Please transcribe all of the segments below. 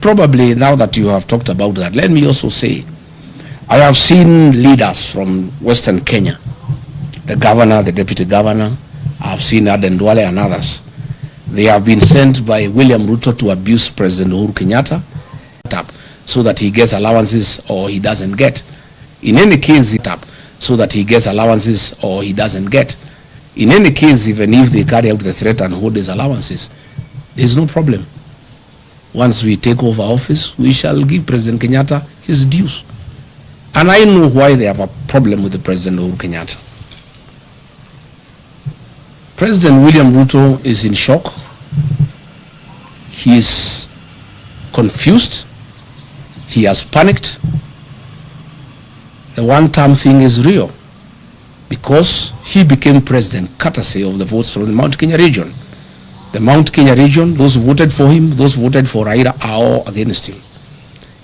Probably now that you have talked about that, let me also say, I have seen leaders from Western Kenya, the governor, the deputy governor, I have seen Aden Duale and others. They have been sent by William Ruto to abuse President Uhuru Kenyatta so that he gets allowances or he doesn't get. In any case, so that he gets allowances or he doesn't get. In any case, even if they carry out the threat and hold his allowances, there's no problem. Once we take over office, we shall give President Kenyatta his dues. And I know why they have a problem with the President Uhuru Kenyatta. President William Ruto is in shock. He is confused. He has panicked. The one-term thing is real because he became president courtesy of the votes from the Mount Kenya region. The Mount Kenya region, those who voted for him, those who voted for Raila are all against him.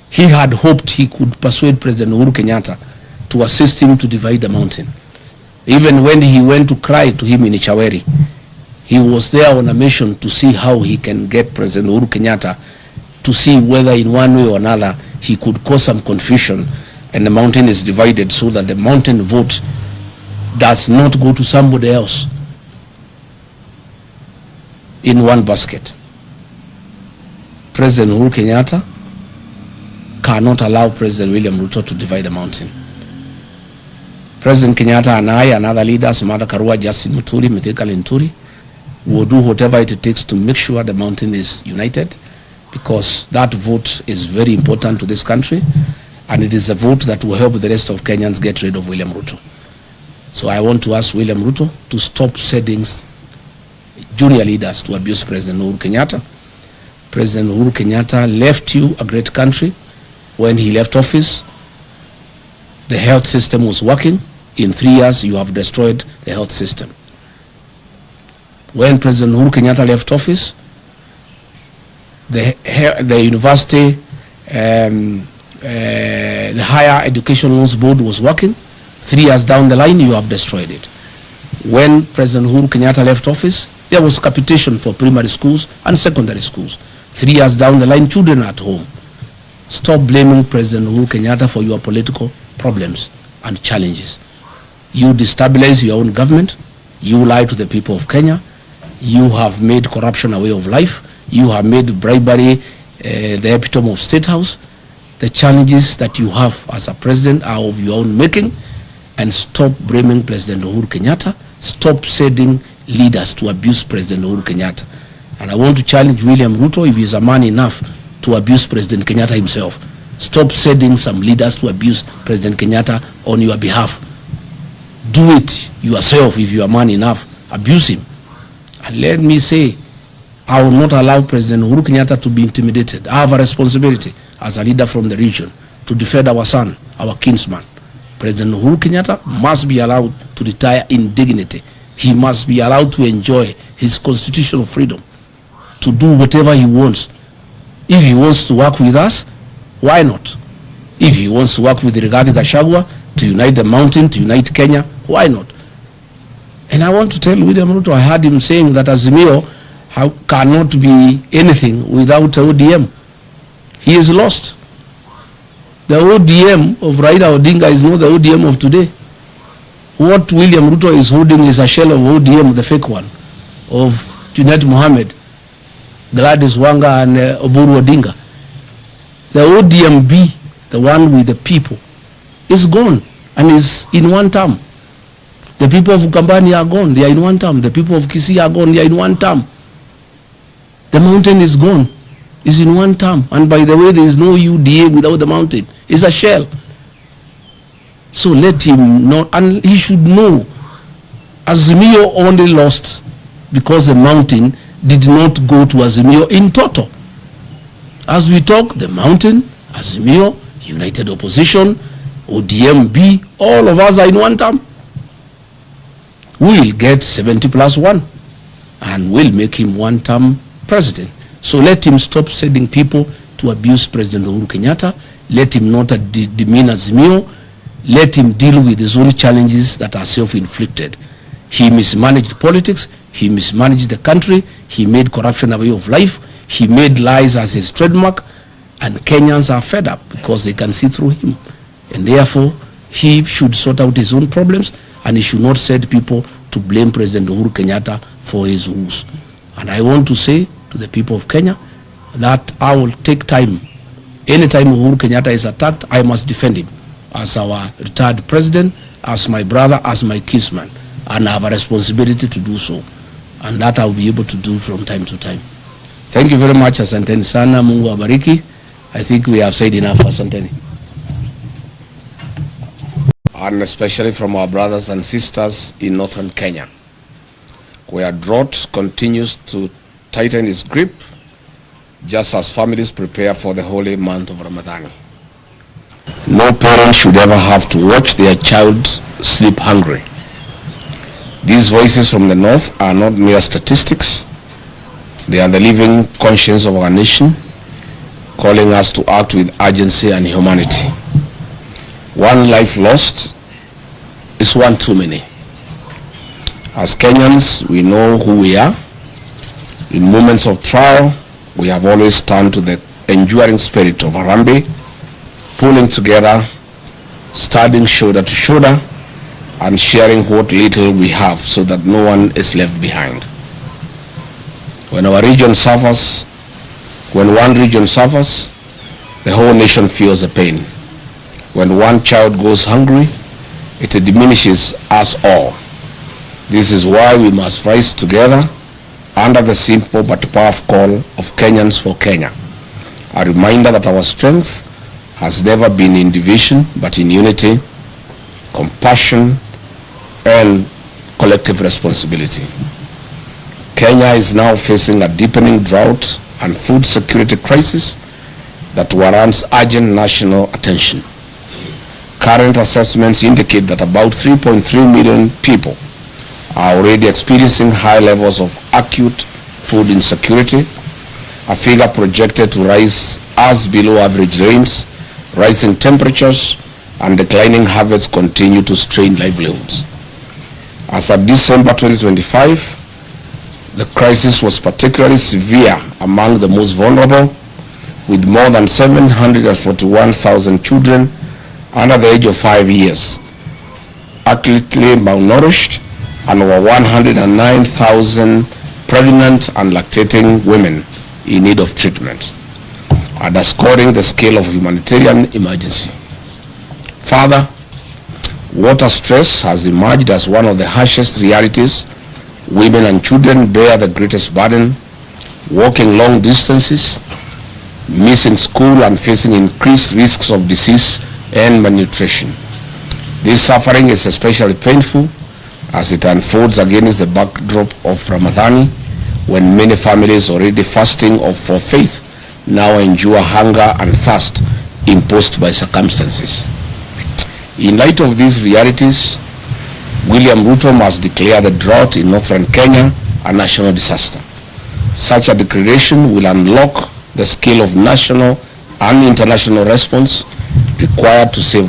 He had hoped he could persuade President Uhuru Kenyatta to assist him to divide the mountain. Even when he went to cry to him in Ichaweri, he was there on a mission to see how he can get President Uhuru Kenyatta to see whether in one way or another he could cause some confusion and the mountain is divided so that the mountain vote does not go to somebody else in one basket. President Uhuru Kenyatta cannot allow President William Ruto to divide the mountain. President Kenyatta and I and other leaders, Martha Karua, Justin Muturi, Mithika Linturi, will do whatever it takes to make sure the mountain is united, because that vote is very important to this country, and it is a vote that will help the rest of Kenyans get rid of William Ruto. So I want to ask William Ruto to stop sending junior leaders to abuse President Uhuru Kenyatta. President Uhuru Kenyatta left you a great country. When he left office, the health system was working. In 3 years, you have destroyed the health system. When President Uhuru Kenyatta left office, the university, the Higher Education Loans Board was working. 3 years down the line, you have destroyed it. When President Uhuru Kenyatta left office, there was capitation for primary schools and secondary schools. 3 years down the line, children are at home. Stop blaming President Uhuru Kenyatta for your political problems and challenges. You destabilize your own government. You lie to the people of Kenya. You have made corruption a way of life. You have made bribery the epitome of State House. The challenges that you have as a president are of your own making. And stop blaming President Uhuru Kenyatta. Stop sending leaders to abuse President Uhuru Kenyatta. And I want to challenge William Ruto, if he is a man enough to abuse President Kenyatta himself. Stop sending some leaders to abuse President Kenyatta on your behalf. Do it yourself if you are man enough. Abuse him. And let me say, I will not allow President Uhuru Kenyatta to be intimidated. I have a responsibility as a leader from the region to defend our son, our kinsman. President Uhuru Kenyatta must be allowed to retire in dignity. He must be allowed to enjoy his constitutional freedom to do whatever he wants. If he wants to work with us, why not? If he wants to work with GACHAGUA to unite the mountain, to unite Kenya, why not? And I want to tell William Ruto, I heard him saying that Azimio cannot be anything without ODM. He is lost. The ODM of Raila Odinga is not the ODM of today. What William Ruto is holding is a shell of ODM, the fake one, of Junet Mohammed, Gladys Wanga and Oburu Odinga. The ODMB, the one with the people, is gone and is in one term. The people of Ukambani are gone, they are in one term. The people of Kisii are gone, they are in one term. The mountain is gone, is in one term. And by the way, there is no UDA without the mountain. It's a shell. So let him know, and he should know, Azimio only lost because the mountain did not go to Azimio in total. As we talk, the mountain, Azimio, United Opposition, ODMB, all of us are in one term. We will get 70+1 and we'll make him one-term president. So let him stop sending people to abuse President Uhuru Kenyatta. Let him not demean Azimio. Let him deal with his own challenges that are self-inflicted. He mismanaged politics. He mismanaged the country. He made corruption a way of life. He made lies as his trademark. And Kenyans are fed up because they can see through him. And therefore, he should sort out his own problems, and he should not set people to blame President Uhuru Kenyatta for his woes. And I want to say to the people of Kenya that I will take time. Anytime Uhuru Kenyatta is attacked, I must defend him as our retired president, as my brother, as my kinsman, and I have a responsibility to do so. And that I'll be able to do from time to time. Thank you very much. Asanteni sana. Mungu abariki. I think we have said enough. Asanteni. And especially from our brothers and sisters in northern Kenya, where drought continues to tighten its grip, just as families prepare for the holy month of Ramadan. No parent should ever have to watch their child sleep hungry. These voices from the north are not mere statistics. They are the living conscience of our nation, calling us to act with urgency and humanity. One life lost is one too many. As Kenyans, we know who we are. In moments of trial, we have always turned to the enduring spirit of Harambee, pulling together, standing shoulder to shoulder, and sharing what little we have so that no one is left behind. When our region suffers, when one region suffers, the whole nation feels the pain. When one child goes hungry, it diminishes us all. This is why we must rise together under the simple but powerful call of Kenyans for Kenya. A reminder that our strength has never been in division, but in unity, compassion, and collective responsibility. Kenya is now facing a deepening drought and food security crisis that warrants urgent national attention. Current assessments indicate that about 3.3 million people are already experiencing high levels of acute food insecurity, a figure projected to rise as below average rains, rising temperatures, and declining harvests continue to strain livelihoods. As of December 2025, the crisis was particularly severe among the most vulnerable, with more than 741,000 children under the age of 5 years, acutely malnourished, and over 109,000 pregnant and lactating women in need of treatment, underscoring the scale of humanitarian emergency. Further, water stress has emerged as one of the harshest realities. Women and children bear the greatest burden, walking long distances, missing school, and facing increased risks of disease and malnutrition. This suffering is especially painful as it unfolds against the backdrop of Ramadan, when many families already fasting for faith now endure hunger and thirst imposed by circumstances. In light of these realities, William Ruto must declare the drought in northern Kenya a national disaster. Such a declaration will unlock the scale of national and international response required to save